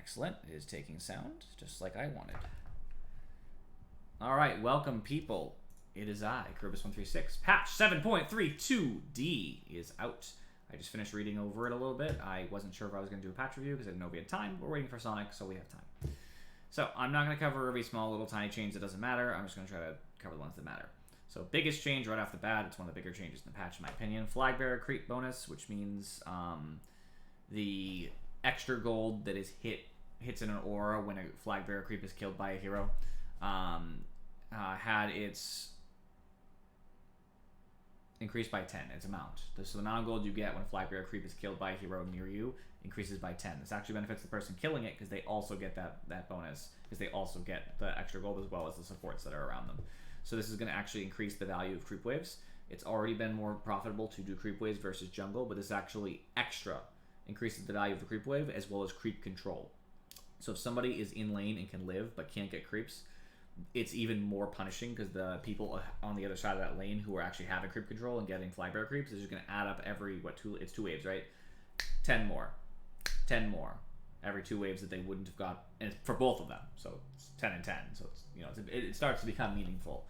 Excellent. It is taking sound, just like I wanted. All right, welcome, people. It is I, Kerubus136. Patch 7.32D is out. I just finished reading over it a little bit. I wasn't sure if I was going to do a patch review because I didn't know if we had time. We're waiting for Sonic, so we have time. So I'm not going to cover every small little tiny change that doesn't matter. I'm just going to try to cover the ones that matter. So biggest change right off the bat, it's one of the bigger changes in the patch in my opinion. Flag Bearer creep bonus, which means the extra gold that is hits in an aura when a Flag Bearer creep is killed by a hero had its increased by 10, its amount. So the amount of gold you get when a Flag Bearer creep is killed by a hero near you increases by 10. This actually benefits the person killing it because they also get that bonus, because they also get the extra gold as well as the supports that are around them. So this is going to actually increase the value of creep waves. It's already been more profitable to do creep waves versus jungle, but this actually extra increases the value of the creep wave as well as creep control. So if somebody is in lane and can live but can't get creeps, it's even more punishing because the people on the other side of that lane who are actually having creep control and getting Flag Bearer creeps is just going to add up every, it's 2 waves, right? 10 more. 10 more. Every 2 waves that they wouldn't have got, and it's for both of them. So it's 10 and 10. So it's, it starts to become meaningful.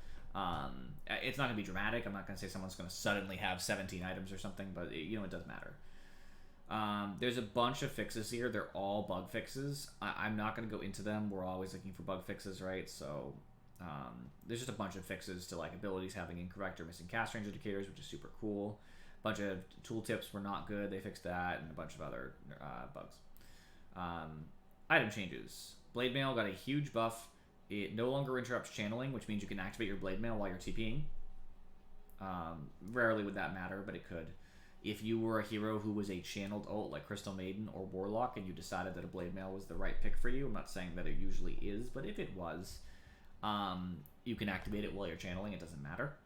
It's not going to be dramatic. I'm not going to say someone's going to suddenly have 17 items or something, but it does matter. There's a bunch of fixes here. They're all bug fixes. I'm not going to go into them. We're always looking for bug fixes, right? So there's just a bunch of fixes to like abilities having incorrect or missing cast range indicators, which is super cool. A bunch of tooltips were not good. They fixed that, and a bunch of other bugs. Item changes. Blade Mail got a huge buff. It no longer interrupts channeling, which means you can activate your Blade Mail while you're TPing. Rarely would that matter, but it could. If you were a hero who was a channeled ult like Crystal Maiden or Warlock and you decided that a Blade Mail was the right pick for you, I'm not saying that it usually is, but if it was, you can activate it while you're channeling. It doesn't matter.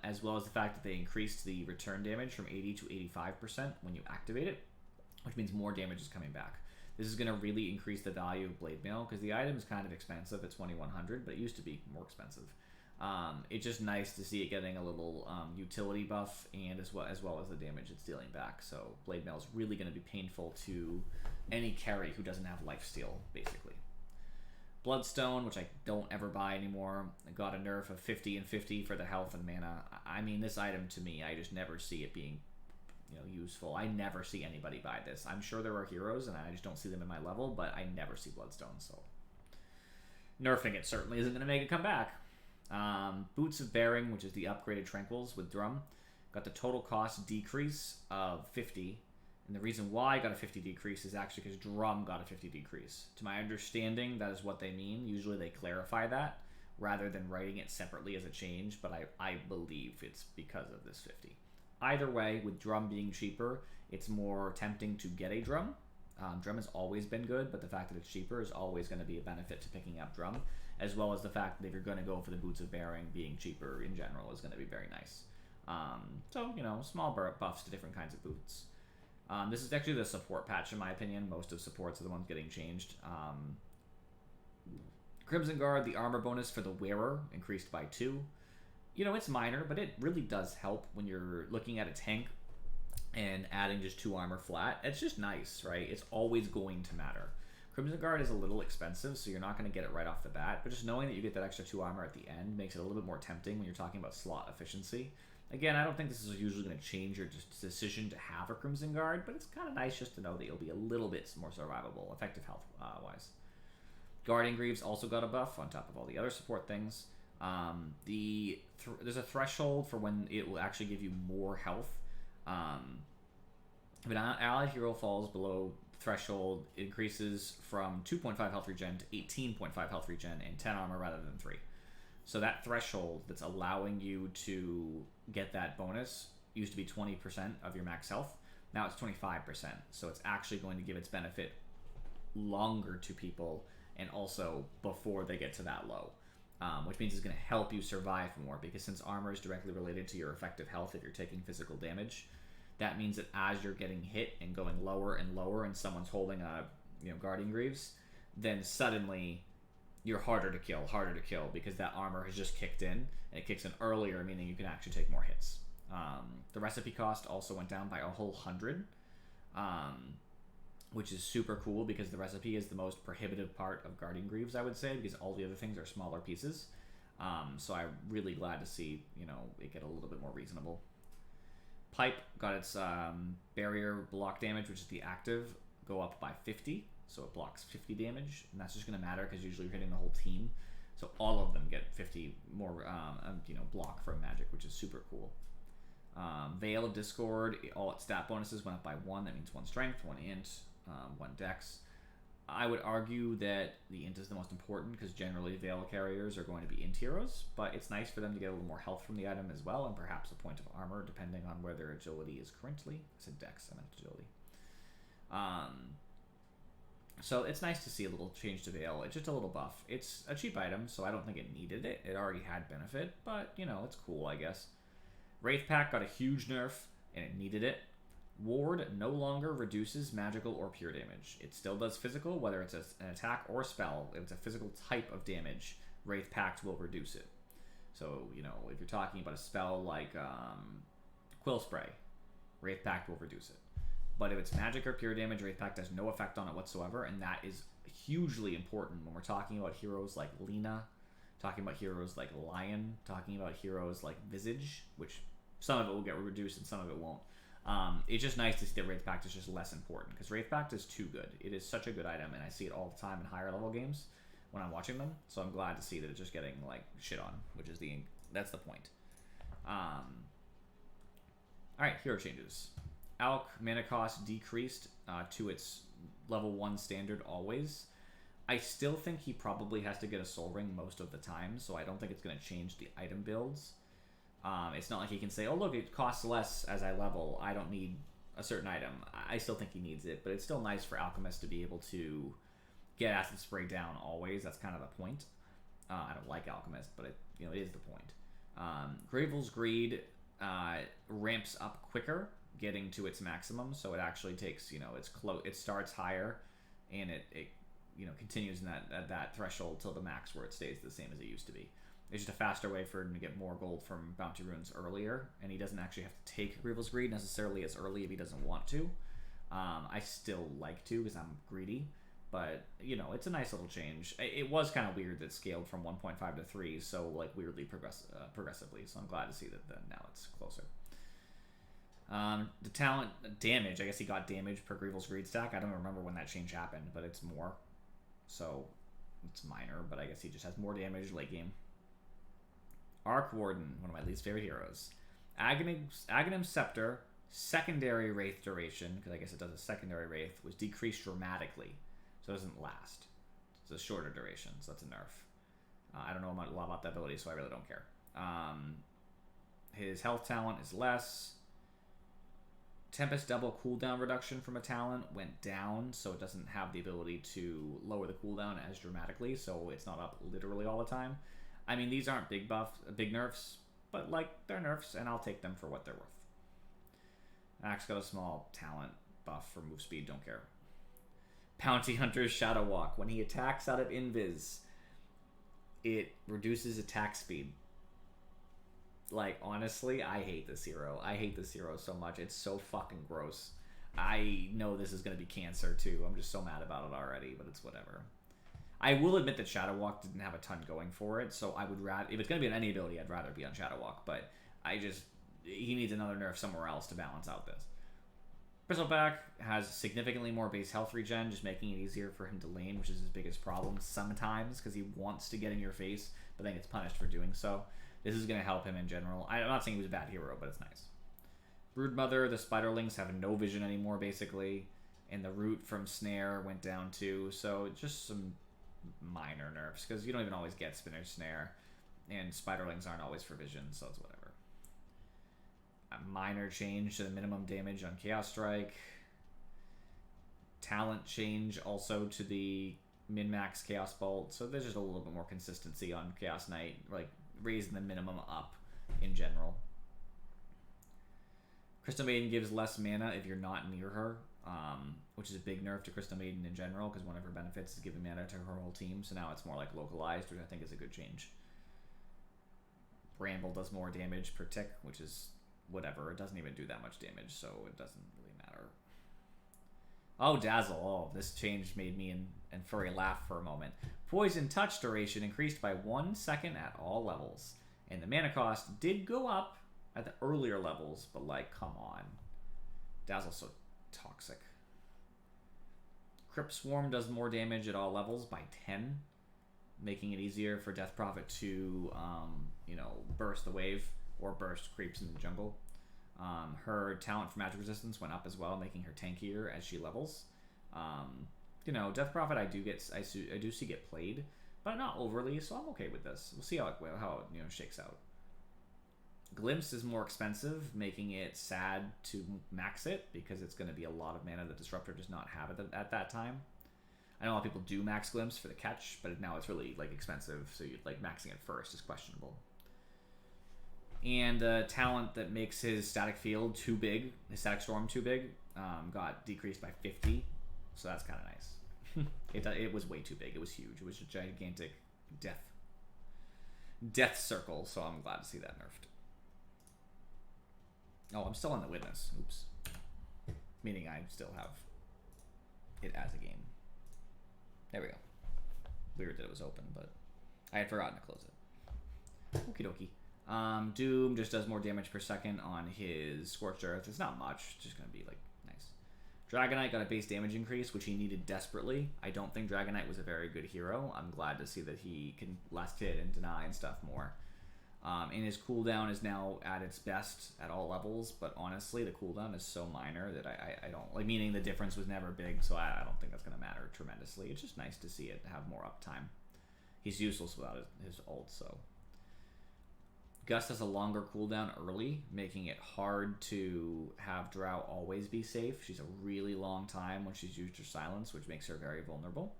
As well as the fact that they increased the return damage from 80 to 85% when you activate it, which means more damage is coming back. This is going to really increase the value of Blade Mail because the item is kind of expensive at 2100, but it used to be more expensive. It's just nice to see it getting a little utility buff and as well as the damage it's dealing back. So Blade Mail is really going to be painful to any carry who doesn't have lifesteal, basically. Bloodstone, which I don't ever buy anymore, got a nerf of 50 and 50 for the health and mana. I mean, this item to me, I just never see it being useful. I never see anybody buy this. I'm sure there are heroes and I just don't see them in my level, but I never see Bloodstone, so nerfing it certainly isn't going to make it come back. Boots of Bearing, which is the upgraded Tranquils with Drum, got the total cost decrease of 50. And the reason why I got a 50 decrease is actually because Drum got a 50 decrease. To my understanding, that is what they mean. Usually they clarify that rather than writing it separately as a change, but I believe it's because of this 50. Either way, with Drum being cheaper, it's more tempting to get a Drum. Drum has always been good, but the fact that it's cheaper is always going to be a benefit to picking up Drum, as well as the fact that if you're going to go for the Boots of Bearing, being cheaper in general is going to be very nice. So, small buffs to different kinds of boots. This is actually the support patch, in my opinion. Most of supports are the ones getting changed. Crimson Guard, the armor bonus for the wearer, increased by 2. It's minor, but it really does help when you're looking at a tank and adding just 2 armor flat. It's just nice, right? It's always going to matter. Crimson Guard is a little expensive, so you're not going to get it right off the bat, but just knowing that you get that extra 2 armor at the end makes it a little bit more tempting when you're talking about slot efficiency. Again, I don't think this is usually going to change your decision to have a Crimson Guard, but it's kind of nice just to know that you'll be a little bit more survivable, effective health-wise. Guardian Greaves also got a buff on top of all the other support things. There's a threshold for when it will actually give you more health. If an allied hero falls below threshold, it increases from 2.5 health regen to 18.5 health regen and 10 armor rather than 3. So that threshold that's allowing you to get that bonus used to be 20% of your max health. Now it's 25%. So it's actually going to give its benefit longer to people and also before they get to that low. Which means it's going to help you survive more, because since armor is directly related to your effective health if you're taking physical damage, that means that as you're getting hit and going lower and lower and someone's holding a Guardian Greaves, then suddenly you're harder to kill because that armor has just kicked in, and it kicks in earlier, meaning you can actually take more hits. The recipe cost also went down by a whole 100, which is super cool because the recipe is the most prohibitive part of Guardian Greaves, I would say, because all the other things are smaller pieces. So I'm really glad to see, it get a little bit more reasonable. Pipe got its barrier block damage, which is the active, go up by 50. So it blocks 50 damage, and that's just going to matter because usually you're hitting the whole team. So all of them get 50 more, block from magic, which is super cool. Veil of Discord, all its stat bonuses went up by 1. That means 1 strength, 1 int, 1 dex. I would argue that the int is the most important because generally Veil carriers are going to be int heroes, but it's nice for them to get a little more health from the item as well, and perhaps a point of armor depending on where their agility is currently. I said dex, I meant agility. So it's nice to see a little change to Veil. It's just a little buff. It's a cheap item, so I don't think it needed it. It already had benefit, but, it's cool, I guess. Wraith Pact got a huge nerf, and it needed it. Ward no longer reduces magical or pure damage. It still does physical, whether it's an attack or spell. If it's a physical type of damage, Wraith Pact will reduce it. So, if you're talking about a spell like Quill Spray, Wraith Pact will reduce it. But if it's magic or pure damage, Wraith Pact has no effect on it whatsoever, and that is hugely important when we're talking about heroes like Lena, talking about heroes like Lion, talking about heroes like Visage, which some of it will get reduced and some of it won't. It's just nice to see that Wraith Pact is just less important, because Wraith Pact is too good. It is such a good item, and I see it all the time in higher level games when I'm watching them, so I'm glad to see that it's just getting, shit on, which is that's the point. Alright, hero changes. Alk mana cost decreased to its level 1 standard always. I still think he probably has to get a Soul Ring most of the time, so I don't think it's going to change the item builds. It's not like he can say, oh look, it costs less as I level, I don't need a certain item. I still think he needs it, but it's still nice for Alchemist to be able to get Acid Spray down always. That's kind of the point. I don't like Alchemist, but it is the point. Gravel's Greed ramps up quicker, getting to its maximum, so it actually takes, it starts higher, and it continues in that threshold till the max where it stays the same as it used to be. It's just a faster way for him to get more gold from Bounty Runes earlier, and he doesn't actually have to take Gravel's Greed necessarily as early if he doesn't want to. I still like to because I'm greedy, but, it's a nice little change. It was kind of weird that it scaled from 1.5 to 3, so, weirdly progressively, so I'm glad to see that now it's closer. The talent damage, I guess he got damage per Gravel's Greed stack. I don't remember when that change happened, but it's more. So, it's minor, but I guess he just has more damage late game. Arc Warden, one of my least favorite heroes. Aghanim's Scepter, secondary Wraith duration, because I guess it does a secondary Wraith, was decreased dramatically, so it doesn't last. It's a shorter duration, so that's a nerf. I don't know a lot about that ability, so I really don't care. His health talent is less. Tempest double cooldown reduction from a talent went down, so it doesn't have the ability to lower the cooldown as dramatically, so it's not up literally all the time. I mean, these aren't big nerfs, but, they're nerfs, and I'll take them for what they're worth. Axe got a small talent buff for move speed, don't care. Bounty Hunter's Shadow Walk. When he attacks out of Invis, it reduces attack speed. Honestly, I hate this hero. I hate this hero so much. It's so fucking gross. I know this is going to be cancer, too. I'm just so mad about it already, but it's whatever. I will admit that Shadow Walk didn't have a ton going for it, so I would rather... If it's going to be on any ability, I'd rather be on Shadow Walk, but he needs another nerf somewhere else to balance out this. Bristleback has significantly more base health regen, just making it easier for him to lane, which is his biggest problem sometimes, because he wants to get in your face, but then gets punished for doing so. This is going to help him in general. I'm not saying he was a bad hero, but it's nice. Broodmother, the Spiderlings have no vision anymore, basically, and the root from Snare went down too, so just some minor nerfs, because you don't even always get Spinner's Snare, and Spiderlings aren't always for vision, so it's whatever. A minor change to the minimum damage on Chaos Strike. Talent change also to the min-max Chaos Bolt, so there's just a little bit more consistency on Chaos Knight, raising the minimum up in general. Crystal Maiden gives less mana if you're not near her, which is a big nerf to Crystal Maiden in general, because one of her benefits is giving mana to her whole team, so now it's more localized, which I think is a good change. Bramble does more damage per tick, which is whatever. It doesn't even do that much damage, so it doesn't really matter. Oh, Dazzle. Oh, this change made me and Furry laugh for a moment. Poison touch duration increased by 1 second at all levels. And the mana cost did go up at the earlier levels, but like, come on. Dazzle's so toxic. Crypt Swarm does more damage at all levels by 10, making it easier for Death Prophet to, burst the wave or burst creeps in the jungle. Her talent for magic resistance went up as well, making her tankier as she levels. Death Prophet I do see get played, but not overly, so I'm okay with this. We'll see how it shakes out. Glimpse is more expensive, making it sad to max it because it's going to be a lot of mana that Disruptor does not have at that time. I know a lot of people do max Glimpse for the catch, but now it's really expensive, so maxing it first is questionable. And talent that makes his static field too big, his static storm too big, got decreased by 50, so that's kind of nice. It was way too big. It was huge. It was a gigantic death circle, so I'm glad to see that nerfed. Oh, I'm still on the witness. Oops. Meaning I still have it as a game. There we go. Weird that it was open, but I had forgotten to close it. Okie dokie. Doom just does more damage per second on his Scorched Earth. It's not much. It's just going to be, nice. Dragonite got a base damage increase, which he needed desperately. I don't think Dragonite was a very good hero. I'm glad to see that he can last hit and deny and stuff more. And his cooldown is now at its best at all levels, but honestly, the cooldown is so minor that I don't... meaning the difference was never big, so I don't think that's going to matter tremendously. It's just nice to see it have more uptime. He's useless without his ult, so... Gust has a longer cooldown early, making it hard to have Drow always be safe. She's a really long time when she's used her silence, which makes her very vulnerable.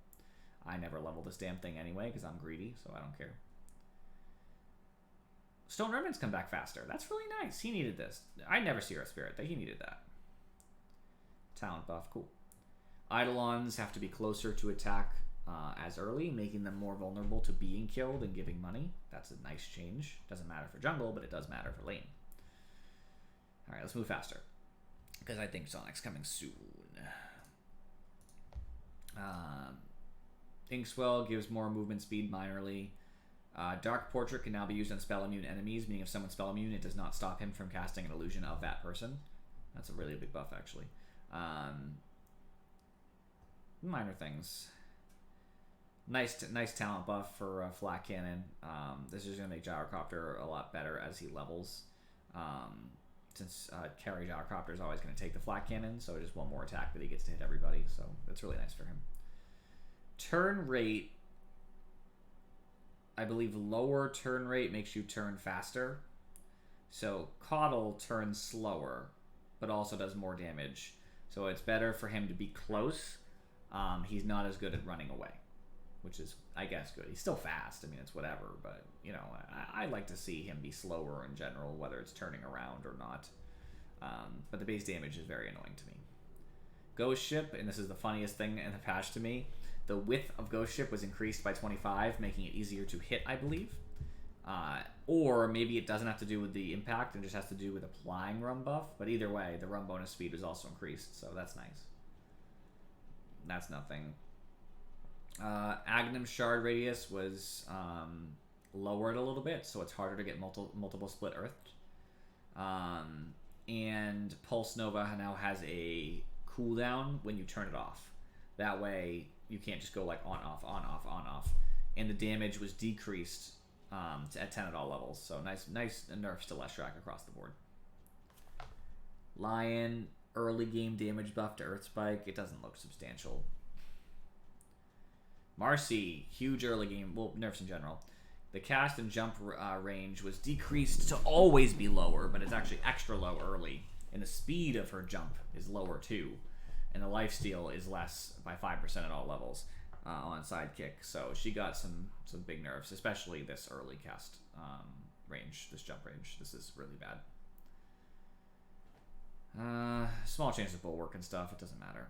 I never level this damn thing anyway, because I'm greedy, so I don't care. Stone Remnants come back faster. That's really nice. He needed this. I never see Earth Spirit. He needed that. Talent buff. Cool. Eidolons have to be closer to attack as early, making them more vulnerable to being killed and giving money. That's a nice change. Doesn't matter for jungle, but it does matter for lane. Alright, let's move faster. Because I think Sonic's coming soon. Inkswell gives more movement speed minorly. Dark Portrait can now be used on spell immune enemies, meaning if someone's spell immune, it does not stop him from casting an illusion of that person. That's a really big buff, actually. Minor things. Nice talent buff for Flat Cannon. This is going to make Gyrocopter a lot better as he levels. Since carry Gyrocopter is always going to take the Flat Cannon, so just one more attack that he gets to hit everybody, so that's really nice for him. Turn rate. I believe lower turn rate makes you turn faster. So Coddle turns slower, but also does more damage. So it's better for him to be close. He's not as good at running away, which is, I guess, good. He's still fast. I mean, it's whatever, but, I like to see him be slower in general, whether it's turning around or not. But the base damage is very annoying to me. Ghost Ship, and this is the funniest thing in the patch to me, the width of Ghost Ship was increased by 25, making it easier to hit, I believe. Or maybe it doesn't have to do with the impact and just has to do with applying Rum buff. But either way, the Rum bonus speed was also increased, so that's nice. That's nothing. Agnum Shard radius was lowered a little bit, so it's harder to get multiple split earthed. And Pulse Nova now has a cooldown when you turn it off. That way, you can't just go on, off, on, off, on, off. And the damage was decreased at 10 at all levels. So nice nerfs to Leshrac across the board. Lion, early game damage buff to Earth Spike. It doesn't look substantial. Marcy, huge early game, well, nerfs in general. The cast and jump range was decreased to always be lower, but it's actually extra low early. And the speed of her jump is lower too. And the lifesteal is less by 5% at all levels on Sidekick. So she got some big nerfs, especially this early cast range, this jump range. This is really bad. Small change of bulwark and stuff, it doesn't matter.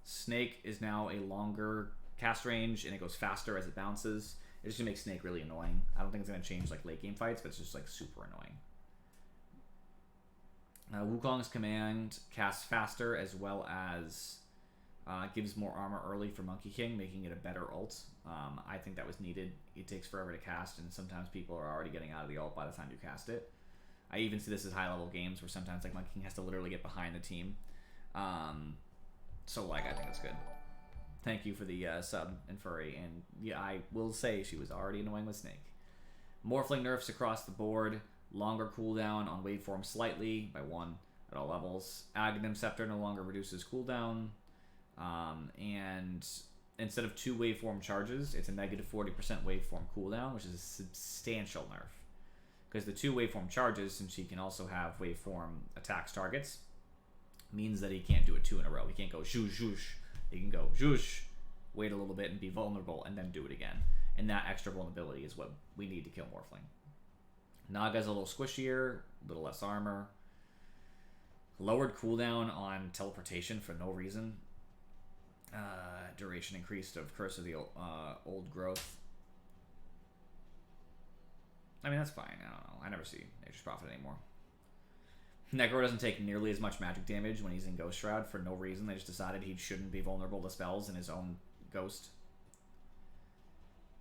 Snake is now a longer cast range, and it goes faster as it bounces. It's just going to make Snake really annoying. I don't think it's going to change late game fights, but it's just super annoying. Wukong's command casts faster as well as Gives more armor early for Monkey King, making it a better ult. I think that was needed. It takes forever to cast, and sometimes people are already getting out of the ult by the time you cast it. I even see this as high-level games where sometimes like Monkey King has to literally get behind the team. So like I think it's good. Thank you for the sub and furry, and yeah, I will say she was already annoying with Snake. Morphling nerfs across the board. Longer cooldown on waveform slightly by 1 at all levels. Aghanim Scepter no longer reduces cooldown. And instead of 2 waveform charges, it's a negative 40% waveform cooldown, which is a substantial nerf. Because the 2 waveform charges, since he can also have waveform attacks targets, means that he can't do it 2 in a row. He can't go zhoosh zhoosh. He can go zhoosh, wait a little bit and be vulnerable, and then do it again. And that extra vulnerability is what we need to kill Morphling. Naga's a little squishier, a little less armor. Lowered cooldown on teleportation for no reason. Duration increased of Curse of the Old Growth. I mean, that's fine. I don't know. I never see Nature's Prophet anymore. Necro doesn't take nearly as much magic damage when he's in Ghost Shroud for no reason. They just decided he shouldn't be vulnerable to spells in his own Ghost.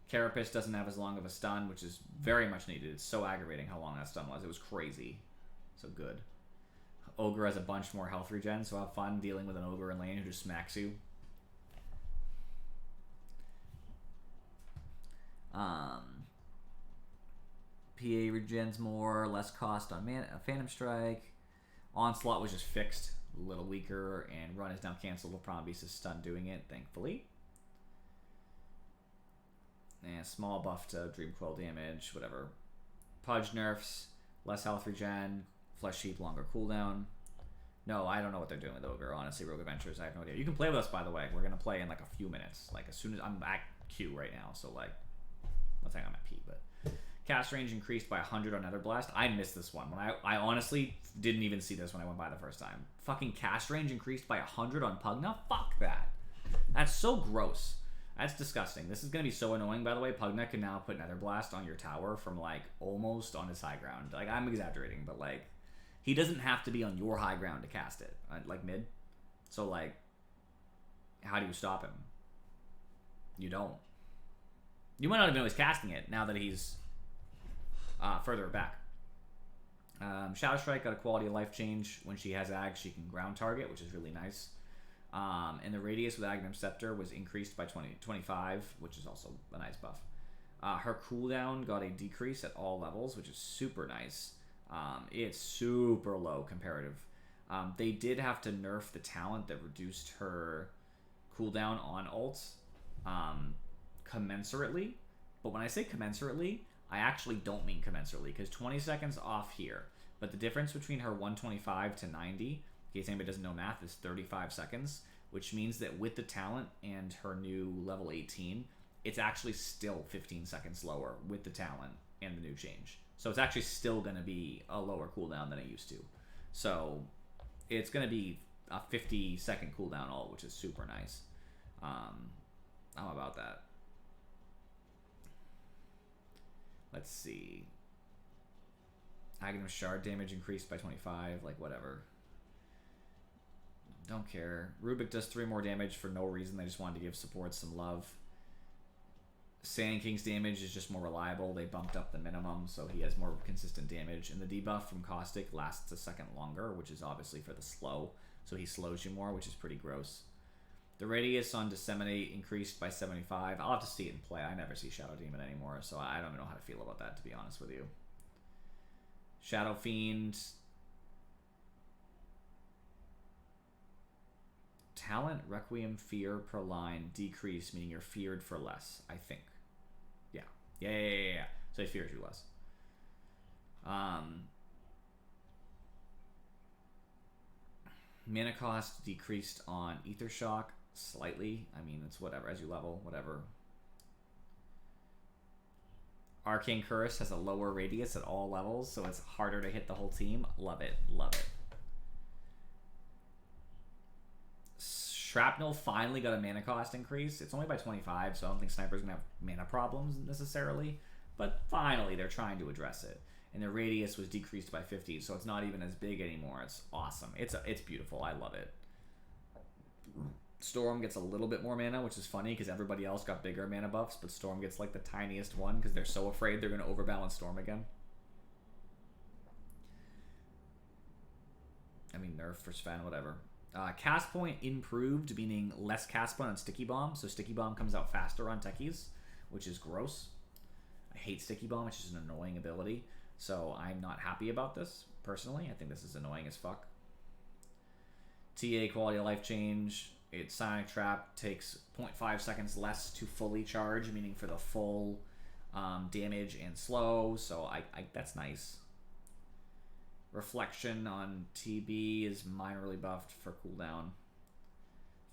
Carapace doesn't have as long of a stun, which is very much needed. It's so aggravating how long that stun was. It was crazy. So good. Ogre has a bunch more health regen, so have fun dealing with an Ogre in lane who just smacks you. PA regens more, less cost on Phantom Strike. Onslaught was just fixed, a little weaker, and Run is now cancelled with Prometheus' stun doing it, thankfully. And small buff to Dream Coil damage, whatever. Pudge nerfs, less health regen, Flesh Heap longer cooldown. No, I don't know what they're doing with Ogre, honestly, Rogue Adventures, I have no idea. You can play with us, by the way. We're going to play in like a few minutes. Like as soon as I'm at Q right now, so like, let's hang on at P, but cast range increased by 100 on Nether Blast. I missed this one. When I honestly didn't even see this when I went by the first time. Fucking cast range increased by 100 on Pugna? Fuck that. That's so gross. That's disgusting. This is going to be so annoying, by the way. Pugna can now put Nether Blast on your tower from, like, almost on his high ground. Like, I'm exaggerating, but, like, he doesn't have to be on your high ground to cast it. Like, mid. So, like, how do you stop him? You don't. You might not even know he's casting it now that he's further back. Shadow Strike got a quality of life change. When she has Ag, she can ground target, which is really nice. And the radius with Aghanim Scepter was increased by 25, which is also a nice buff. Her cooldown got a decrease at all levels, which is super nice. It's super low comparative. They did have to nerf the talent that reduced her cooldown on ults commensurately. But when I say commensurately, I actually don't mean commensurately, because 20 seconds off here. But the difference between her 125 to 90... in case anybody doesn't know math, is 35 seconds, which means that with the talent and her new level 18, it's actually still 15 seconds lower with the talent and the new change. So it's actually still going to be a lower cooldown than it used to. So it's going to be a 50-second cooldown ult, which is super nice. I'm about that. Let's see. Aghanim Shard damage increased by 25, like whatever. Don't care. Rubik does 3 more damage for no reason. They just wanted to give support some love. Sand King's damage is just more reliable. They bumped up the minimum, so he has more consistent damage. And the debuff from Caustic lasts a second longer, which is obviously for the slow. So he slows you more, which is pretty gross. The radius on Disseminate increased by 75. I'll have to see it in play. I never see Shadow Demon anymore, so I don't know how to feel about that, to be honest with you. Shadow Fiend... talent, Requiem, Fear per line decrease, meaning you're feared for less, I think. Yeah. So he fears you less. Mana cost decreased on Ether Shock slightly. I mean, it's whatever. As you level, whatever. Arcane Curse has a lower radius at all levels, so it's harder to hit the whole team. Love it. Love it. Shrapnel finally got a mana cost increase. It's only by 25, so I don't think Sniper's going to have mana problems necessarily. But finally, they're trying to address it. And the radius was decreased by 50, so it's not even as big anymore. It's awesome. It's beautiful. I love it. Storm gets a little bit more mana, which is funny because everybody else got bigger mana buffs, but Storm gets like the tiniest one because they're so afraid they're going to overbalance Storm again. I mean, nerf for Sven, whatever. Cast point improved, meaning less cast point on Sticky Bomb. So Sticky Bomb comes out faster on techies, which is gross. I hate Sticky Bomb. It's just an annoying ability. So I'm not happy about this, personally. I think this is annoying as fuck. TA quality of life change. Its Sonic Trap takes 0.5 seconds less to fully charge, meaning for the full damage and slow. So I that's nice. Reflection on TB is minorly buffed for cooldown.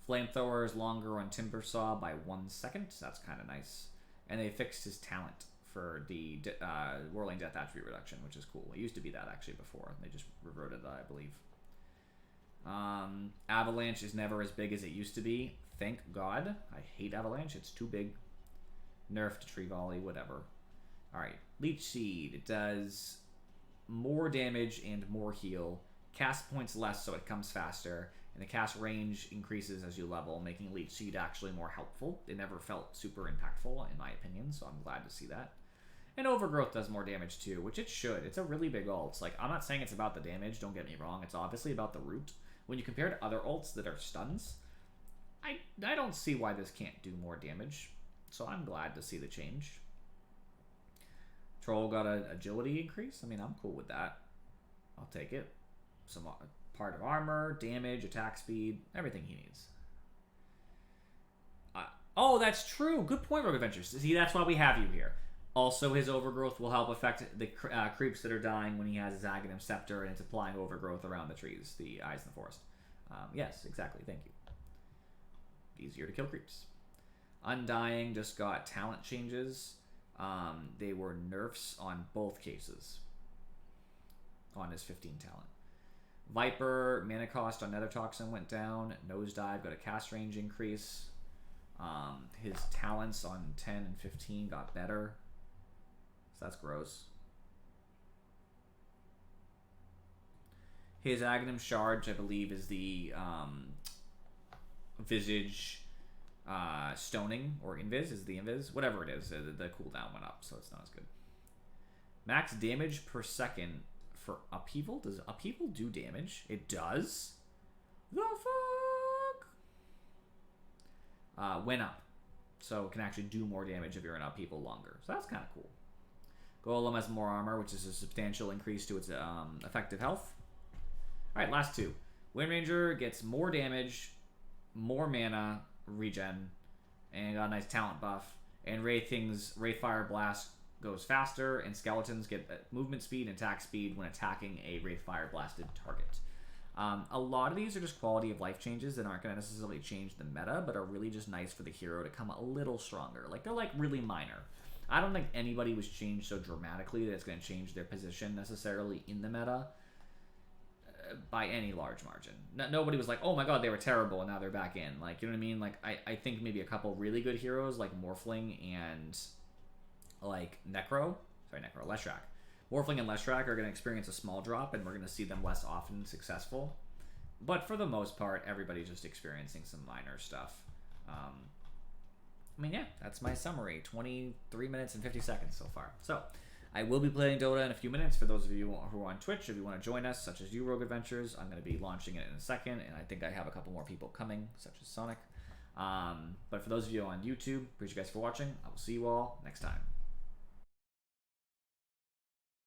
Flamethrower is longer on Timbersaw by 1 second. That's kind of nice. And they fixed his talent for the Whirling Death attribute reduction, which is cool. It used to be that actually before. They just reverted that, I believe. Avalanche is never as big as it used to be. Thank God. I hate Avalanche. It's too big. Nerfed Tree Volley, whatever. Alright. Leech Seed. It does more damage and more heal. Cast points less, so it comes faster. And the cast range increases as you level, making Leech Seed actually more helpful. It never felt super impactful, in my opinion, so I'm glad to see that. And Overgrowth does more damage too, which it should. It's a really big ult. Like, I'm not saying it's about the damage, don't get me wrong. It's obviously about the root. When you compare to other ults that are stuns, I don't see why this can't do more damage. So I'm glad to see the change. Troll got an agility increase. I mean, I'm cool with that. I'll take it. Some part of armor, damage, attack speed, everything he needs. Oh, that's true. Good point, Rogue Adventures. See, that's why we have you here. Also, his Overgrowth will help affect the creeps that are dying when he has his Aghanim Scepter and it's applying Overgrowth around the trees, the eyes in the forest. Yes, exactly. Thank you. Easier to kill creeps. Undying just got talent changes. They were nerfs on both cases. On his 15 talent. Viper, mana cost on Nether Toxin went down. Nosedive got a cast range increase. His talents on 10 and 15 got better. So that's gross. His Aghanim Shard, I believe, is the Visage Stoning, or Invis, is the Invis. Whatever it is, the cooldown went up, so it's not as good. Max damage per second for Upheaval. Does Upheaval do damage? It does? The fuck? Went up. So it can actually do more damage if you're in Upheaval longer. So that's kind of cool. Golem has more armor, which is a substantial increase to its effective health. Alright, last two. Wind Ranger gets more damage, more mana regen, and got a nice talent buff. And Wraithfire Blast goes faster, and Skeletons get movement speed and attack speed when attacking a Wraithfire Blasted target. A lot of these are just quality of life changes that aren't going to necessarily change the meta, but are really just nice for the hero to come a little stronger. Like, they're like really minor. I don't think anybody was changed so dramatically that it's going to change their position necessarily in the meta by any large margin. Nobody was like, oh my god, they were terrible and now they're back in. Like, you know what I mean? Like, I think maybe a couple really good heroes like Morphling and like Leshrac. Morphling and Leshrac are going to experience a small drop and we're going to see them less often successful. But for the most part, everybody's just experiencing some minor stuff. I mean, yeah, that's my summary. 23 minutes and 50 seconds so far. So, I will be playing DotA in a few minutes. For those of you who are on Twitch, if you want to join us, such as you, Rogue Adventures, I'm going to be launching it in a second, and I think I have a couple more people coming, such as Sonic. But for those of you on YouTube, appreciate you guys for watching. I will see you all next time.